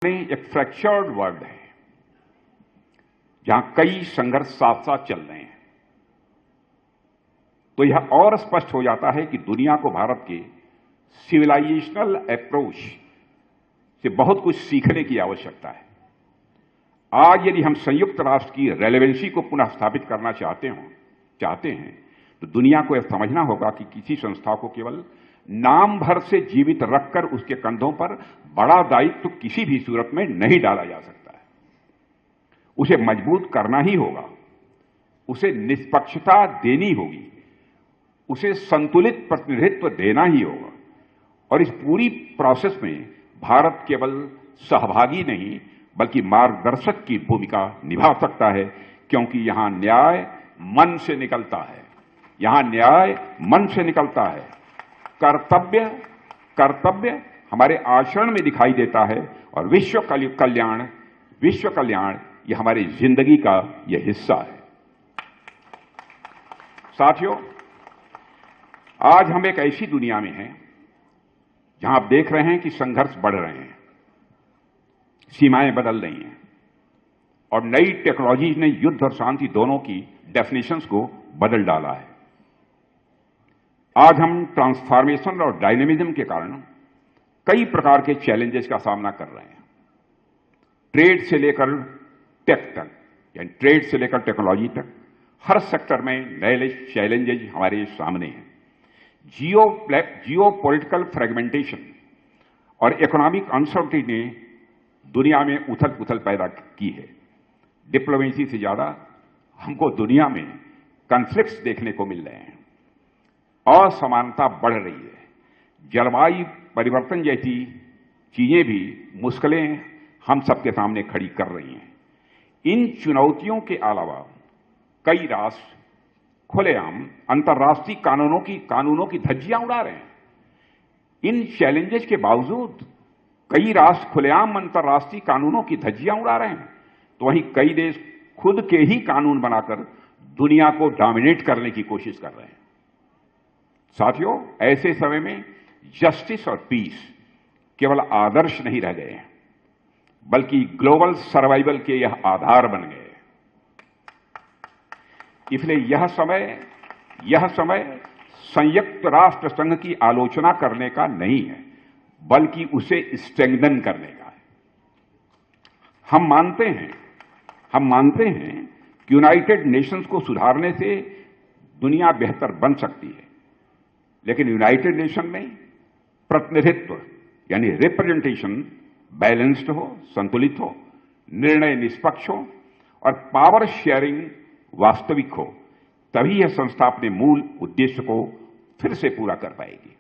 एक fractured world है जहां कई संघर्ष साथ साथ चल रहे हैं, तो यह और स्पष्ट हो जाता है कि दुनिया को भारत के सिविलाइजेशनल अप्रोच से बहुत कुछ सीखने की आवश्यकता है। आज यदि हम संयुक्त राष्ट्र की रेलेवेंसी को पुनः स्थापित करना चाहते हैं तो दुनिया को यह समझना होगा कि किसी संस्था को केवल नाम भर से जीवित रखकर उसके कंधों पर बड़ा दायित्व तो किसी भी सूरत में नहीं डाला जा सकता है। उसे मजबूत करना ही होगा, उसे निष्पक्षता देनी होगी, उसे संतुलित प्रतिनिधित्व देना ही होगा। और इस पूरी प्रोसेस में भारत केवल सहभागी नहीं बल्कि मार्गदर्शक की भूमिका निभा सकता है, क्योंकि यहां न्याय मन से निकलता है, यहां न्याय मन से निकलता है। कर्तव्य हमारे आचरण में दिखाई देता है और विश्व कल्याण ये हमारी जिंदगी का यह हिस्सा है। साथियों, आज हम एक ऐसी दुनिया में हैं जहां आप देख रहे हैं कि संघर्ष बढ़ रहे हैं, सीमाएं बदल रही हैं और नई टेक्नोलॉजी ने युद्ध और शांति दोनों की डेफिनेशंस को बदल डाला है। आज हम ट्रांसफॉर्मेशन और डायनेमिज्म के कारण कई प्रकार के चैलेंजेस का सामना कर रहे हैं। ट्रेड से लेकर टेक तक, यानी ट्रेड से लेकर टेक्नोलॉजी तक, हर सेक्टर में नए चैलेंजेस हमारे सामने हैं। जियो पॉलिटिकल फ्रेगमेंटेशन और इकोनॉमिक अनसर्टेनिटी ने दुनिया में उथल पुथल पैदा की है। डिप्लोमेसी से ज्यादा हमको दुनिया में कॉन्फ्लिक्ट्स देखने को मिल रहे हैं, असमानता बढ़ रही है, जलवायु परिवर्तन जैसी चीजें भी मुश्किलें हम सबके सामने खड़ी कर रही हैं। इन चुनौतियों के अलावा कई राष्ट्र खुलेआम अंतर्राष्ट्रीय कानूनों की धज्जियां उड़ा रहे हैं। इन चैलेंजेस के बावजूद कई राष्ट्र खुलेआम अंतर्राष्ट्रीय कानूनों की धज्जियां उड़ा रहे हैं, तो वहीं कई देश खुद के ही कानून बनाकर दुनिया को डोमिनेट करने की कोशिश कर रहे हैं। साथियों, ऐसे समय में जस्टिस और पीस केवल आदर्श नहीं रह गए हैं बल्कि ग्लोबल सर्वाइवल के यह आधार बन गए। इसलिए यह समय संयुक्त राष्ट्र संघ की आलोचना करने का नहीं है बल्कि उसे स्ट्रेंथन करने का है। हम मानते हैं कि यूनाइटेड नेशंस को सुधारने से दुनिया बेहतर बन सकती है, लेकिन यूनाइटेड नेशन में प्रतिनिधित्व यानी रिप्रेजेंटेशन बैलेंस्ड हो, संतुलित हो, निर्णय निष्पक्ष हो और पावर शेयरिंग वास्तविक हो, तभी यह संस्था अपने मूल उद्देश्य को फिर से पूरा कर पाएगी।